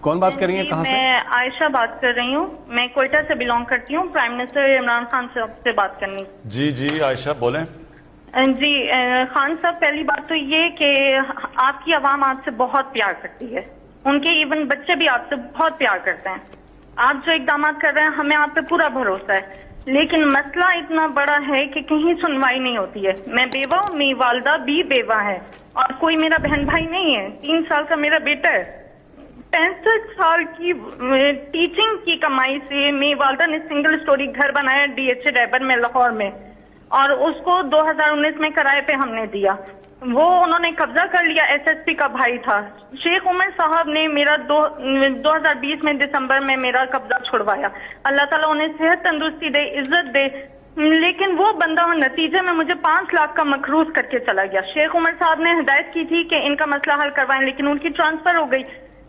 کون بات کر رہی ہیں کہاں سے؟ میں عائشہ بات کر رہی ہوں، میں کوئٹہ سے بلونگ کرتی ہوں، پرائم منسٹر عمران خان صاحب سے بات کرنی۔ جی جی عائشہ بولیں۔ جی خان صاحب، پہلی بات تو یہ کہ آپ کی عوام آپ سے بہت پیار کرتی ہے، ان کے ایون بچے بھی آپ سے بہت پیار کرتے ہیں۔ آپ جو اقدامات کر رہے ہیں ہمیں آپ پہ پورا بھروسہ ہے، لیکن مسئلہ اتنا بڑا ہے کہ کہیں سنوائی نہیں ہوتی ہے۔ میں بیوہ ہوں، میری والدہ بھی بیوہ ہے اور کوئی میرا بہن بھائی نہیں ہے، 3 سال کا میرا بیٹا ہے۔ 65 سال کی ٹیچنگ کی کمائی سے میری والدہ نے سنگل سٹوری گھر بنایا DH ڈیبر میں لاہور میں، اور اس کو 2019 میں کرائے پہ ہم نے دیا۔ وہ انہوں نے قبضہ کر لیا، SSP کا بھائی تھا شیخ عمر صاحب نے میرا 2020 میں دسمبر میں میرا قبضہ چھڑوایا۔ اللہ تعالیٰ انہیں صحت تندرستی دے، عزت دے، لیکن وہ بندہ نتیجے میں مجھے 5 لاکھ کا مقروض کر کے چلا گیا۔ شیخ عمر صاحب نے ہدایت کی تھی کہ ان کا مسئلہ حل کروائیں، لیکن ان کی ٹرانسفر ہو گئی۔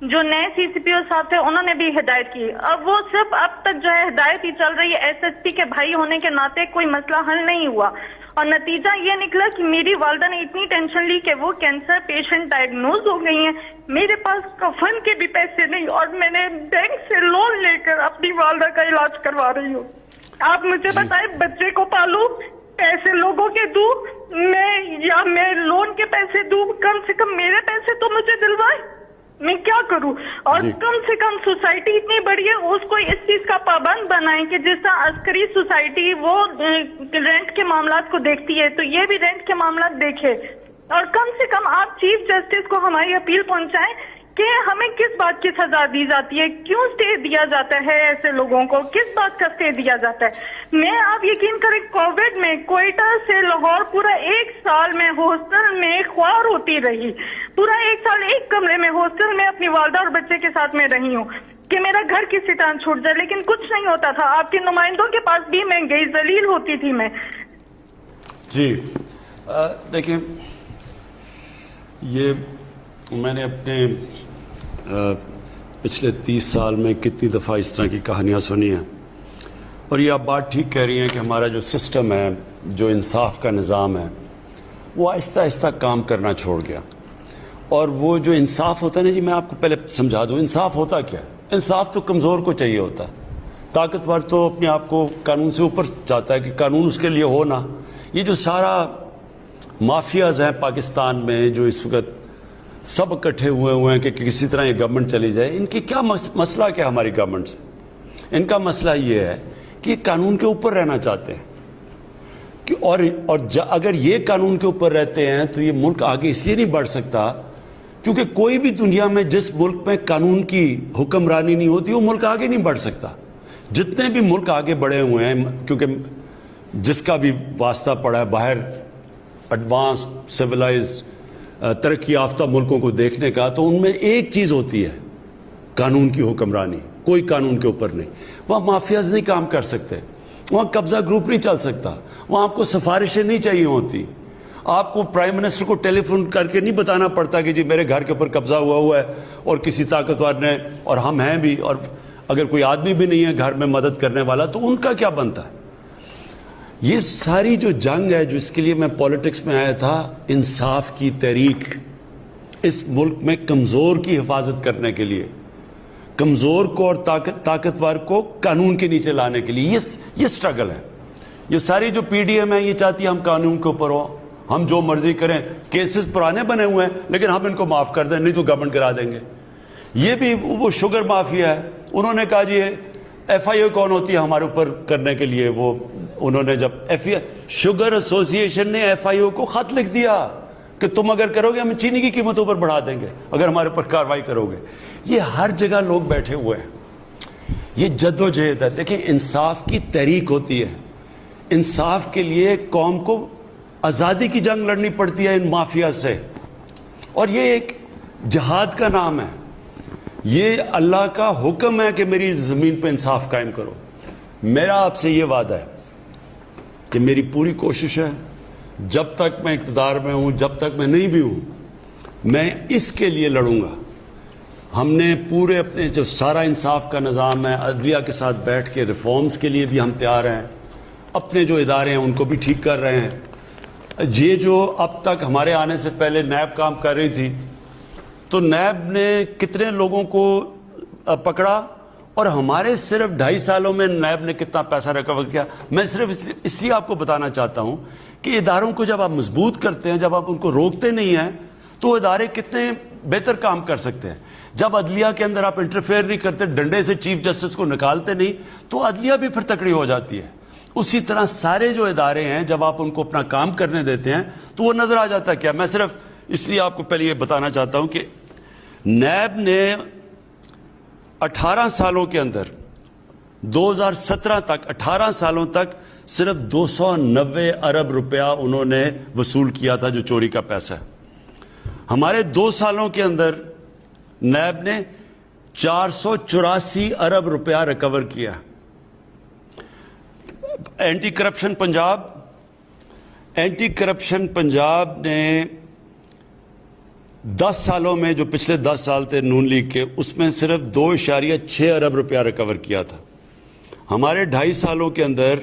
جو نئے CCPO صاحب تھے انہوں نے بھی ہدایت کی، اب وہ صرف اب تک جو ہے ہدایت ہی چل رہی ہے۔ SSP کے بھائی ہونے کے ناطے کوئی مسئلہ حل نہیں ہوا، اور نتیجہ یہ نکلا کہ میری والدہ نے اتنی ٹینشن لی کہ وہ کینسر پیشنٹ ڈائگنوز ہو گئی ہیں۔ میرے پاس کفن کے بھی پیسے نہیں، اور میں نے بینک سے لون لے کر اپنی والدہ کا علاج کروا رہی ہوں۔ آپ مجھے بتائیں، بچے کو پالوں، پیسے لوگوں کے دوں میں، یا میں لون کے پیسے دوں؟ کم سے کم میرے پیسے تو مجھے دلوائیں، میں کیا کروں؟ اور کم سے کم سوسائٹی اتنی بڑی ہے، اس کو اس چیز کا پابند بنائیں کہ جس طرح عسکری سوسائٹی وہ رینٹ کے معاملات کو دیکھتی ہے تو یہ بھی رینٹ کے معاملات دیکھے۔ اور کم سے کم آپ چیف جسٹس کو ہماری اپیل پہنچائیں کہ ہمیں کس بات کی سزا دی جاتی ہے، کیوں اسٹے دیا جاتا ہے ایسے لوگوں کو، کس بات کا اسٹے دیا جاتا ہے۔ میں آپ یقین کریں، کووڈ میں کوئٹہ سے لاہور پورا 1 سال میں ہاسٹل میں خوار ہوتی رہی، پورا 1 سال ایک کمرے میں ہاسٹل میں اپنی والدہ اور بچے کے ساتھ میں رہی ہوں کہ میرا گھر کسی طرح چھوٹ جائے، لیکن کچھ نہیں ہوتا تھا۔ آپ کے نمائندوں کے پاس بھی میں گئی، ذلیل ہوتی تھی میں۔ جی دیکھیں، یہ میں نے اپنے پچھلے 30 سال میں کتنی دفعہ اس طرح کی کہانیاں سنی ہیں، اور یہ آپ بات ٹھیک کہہ رہی ہیں کہ ہمارا جو سسٹم ہے، جو انصاف کا نظام ہے، وہ آہستہ آہستہ کام کرنا چھوڑ گیا۔ اور وہ جو انصاف ہوتا ہے نا، جی میں آپ کو پہلے سمجھا دوں انصاف ہوتا کیا ہے۔ انصاف تو کمزور کو چاہیے ہوتا ہے، طاقتور تو اپنے آپ کو قانون سے اوپر چاہتا ہے کہ قانون اس کے لیے ہو نا۔ یہ جو سارا مافیاز ہیں پاکستان میں، جو اس وقت سب اکٹھے ہوئے ہیں کہ کسی طرح یہ گورنمنٹ چلی جائے، ان کی کیا مسئلہ کیا ہماری گورنمنٹ سے؟ ان کا مسئلہ یہ ہے کہ یہ قانون کے اوپر رہنا چاہتے ہیں، اور اگر یہ قانون کے اوپر رہتے ہیں تو یہ ملک آگے اس لیے نہیں بڑھ سکتا کیونکہ کوئی بھی دنیا میں جس ملک میں قانون کی حکمرانی نہیں ہوتی وہ ملک آگے نہیں بڑھ سکتا۔ جتنے بھی ملک آگے بڑھے ہوئے ہیں، کیونکہ جس کا بھی واسطہ پڑا ہے باہر ایڈوانس سویلائز ترقی یافتہ ملکوں کو دیکھنے کا، تو ان میں ایک چیز ہوتی ہے، قانون کی حکمرانی۔ کوئی قانون کے اوپر نہیں، وہاں مافیاز نہیں کام کر سکتے، وہاں قبضہ گروپ نہیں چل سکتا، وہاں آپ کو سفارشیں نہیں چاہیے ہوتی، آپ کو پرائم منسٹر کو ٹیلی فون کر کے نہیں بتانا پڑتا کہ جی میرے گھر کے اوپر قبضہ ہوا ہے اور کسی طاقتور نے، اور ہم ہیں بھی، اور اگر کوئی آدمی بھی نہیں ہے گھر میں مدد کرنے والا تو ان کا کیا بنتا ہے؟ یہ ساری جو جنگ ہے، جو اس کے لیے میں پولیٹکس میں آیا تھا، انصاف کی تحریک، اس ملک میں کمزور کی حفاظت کرنے کے لیے، کمزور کو اور طاقتور کو قانون کے نیچے لانے کے لیے یہ سٹرگل ہے۔ یہ ساری جو PDM ہے یہ چاہتی ہے ہم قانون کے اوپر ہوں، ہم جو مرضی کریں، کیسز پرانے بنے ہوئے ہیں لیکن ہم ان کو معاف کر دیں، نہیں تو گورنمنٹ کرا دیں گے۔ یہ بھی وہ شوگر مافیا ہے، انہوں نے کہا جی FIO کون ہوتی ہے ہمارے اوپر کرنے کے لیے؟ وہ انہوں نے جب شوگر ایسوسی ایشن نے FIO کو خط لکھ دیا کہ تم اگر کرو گے ہم چینی کی قیمتوں پر بڑھا دیں گے اگر ہمارے اوپر کارروائی کرو گے۔ یہ ہر جگہ لوگ بیٹھے ہوئے ہیں، یہ جدوجہد ہے۔ دیکھیں، انصاف کی تحریک ہوتی ہے، انصاف کے لیے قوم کو آزادی کی جنگ لڑنی پڑتی ہے ان مافیا سے، اور یہ ایک جہاد کا نام ہے۔ یہ اللہ کا حکم ہے کہ میری زمین پہ انصاف قائم کرو۔ میرا آپ سے یہ وعدہ ہے کہ میری پوری کوشش ہے، جب تک میں اقتدار میں ہوں، جب تک میں نہیں بھی ہوں، میں اس کے لیے لڑوں گا۔ ہم نے پورے اپنے جو سارا انصاف کا نظام ہے، عدلیہ کے ساتھ بیٹھ کے ریفارمز کے لیے بھی ہم تیار ہیں، اپنے جو ادارے ہیں ان کو بھی ٹھیک کر رہے ہیں۔ یہ جو اب تک ہمارے آنے سے پہلے نیب کام کر رہی تھی، تو نیب نے کتنے لوگوں کو پکڑا اور ہمارے صرف 2.5 سالوں میں نیب نے کتنا پیسہ ریکور کیا. میں صرف اس لیے آپ کو بتانا چاہتا ہوں کہ اداروں کو جب آپ مضبوط کرتے ہیں, جب آپ ان کو روکتے نہیں ہیں, تو ادارے کتنے بہتر کام کر سکتے ہیں. جب عدلیہ کے اندر آپ انٹرفیئر نہیں کرتے, ڈنڈے سے چیف جسٹس کو نکالتے نہیں, تو عدلیہ بھی پھر تکڑی ہو جاتی ہے. اسی طرح سارے جو ادارے ہیں جب آپ ان کو اپنا کام کرنے دیتے ہیں تو وہ نظر آ جاتا ہے. کیا میں صرف اس لیے آپ کو پہلے یہ بتانا چاہتا ہوں کہ نیب نے 18 سالوں کے اندر 2017 تک 18 سالوں تک صرف 290 ارب روپیہ انہوں نے وصول کیا تھا, جو چوری کا پیسہ ہے. ہمارے 2 سالوں کے اندر نیب نے 484 ارب روپیہ ریکور کیا. اینٹی کرپشن پنجاب نے 10 سالوں میں, جو پچھلے 10 سال تھے نون لیگ کے, اس میں صرف 2.6 ارب روپیہ ریکور کیا تھا. ہمارے 2.5 سالوں کے اندر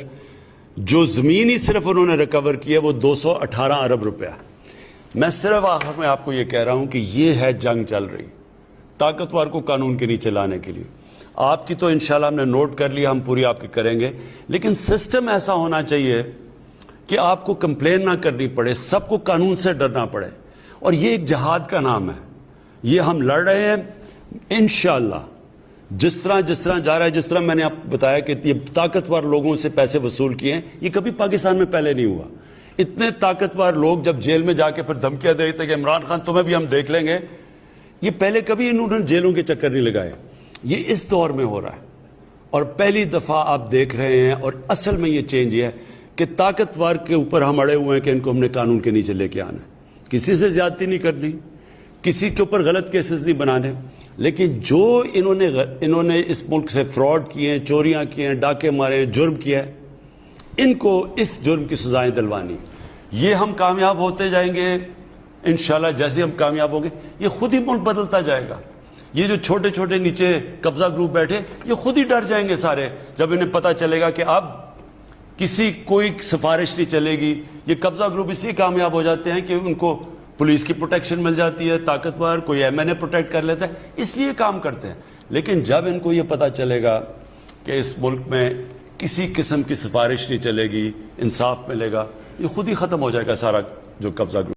جو زمین ہی صرف انہوں نے ریکور کیا وہ 218 ارب روپیہ. میں صرف آخر میں آپ کو یہ کہہ رہا ہوں کہ یہ ہے جنگ چل رہی طاقتور کو قانون کے نیچے لانے کے لیے. آپ کی تو انشاءاللہ ہم نے نوٹ کر لیا, ہم پوری آپ کی کریں گے, لیکن سسٹم ایسا ہونا چاہیے کہ آپ کو کمپلین نہ کرنی پڑے, سب کو قانون سے ڈرنا پڑے. اور یہ ایک جہاد کا نام ہے, یہ ہم لڑ رہے ہیں انشاءاللہ. جس طرح جا رہا ہے, جس طرح میں نے آپ بتایا کہ یہ طاقتور لوگوں سے پیسے وصول کیے ہیں, یہ کبھی پاکستان میں پہلے نہیں ہوا. اتنے طاقتور لوگ جب جیل میں جا کے پھر دھمکیاں دے دیتے کہ عمران خان تمہیں بھی ہم دیکھ لیں گے, یہ پہلے کبھی انہوں نے جیلوں کے چکر نہیں لگائے. یہ اس دور میں ہو رہا ہے اور پہلی دفعہ آپ دیکھ رہے ہیں. اور اصل میں یہ چینج یہ ہے کہ طاقتور کے اوپر ہم اڑے ہوئے ہیں کہ ان کو ہم نے قانون کے نیچے لے کے آنا ہے. کسی سے زیادتی نہیں کرنی, کسی کے اوپر غلط کیسز نہیں بنانے, لیکن جو انہوں نے اس ملک سے فراڈ کیے ہیں, چوریاں کی ہیں, ڈاکے مارے ہیں, جرم کیا ہے, ان کو اس جرم کی سزائیں دلوانی. یہ ہم کامیاب ہوتے جائیں گے انشاءاللہ. جیسے ہم کامیاب ہوں گے یہ خود ہی ملک بدلتا جائے گا. یہ جو چھوٹے چھوٹے نیچے قبضہ گروپ بیٹھے, یہ خود ہی ڈر جائیں گے سارے جب انہیں پتہ چلے گا کہ اب کوئی سفارش نہیں چلے گی. یہ قبضہ گروپ اس لیے کامیاب ہو جاتے ہیں کہ ان کو پولیس کی پروٹیکشن مل جاتی ہے, طاقتور کوئی MNA پروٹیکٹ کر لیتا ہے, اس لیے کام کرتے ہیں. لیکن جب ان کو یہ پتہ چلے گا کہ اس ملک میں کسی قسم کی سفارش نہیں چلے گی, انصاف ملے گا, یہ خود ہی ختم ہو جائے گا سارا جو قبضہ گروپ.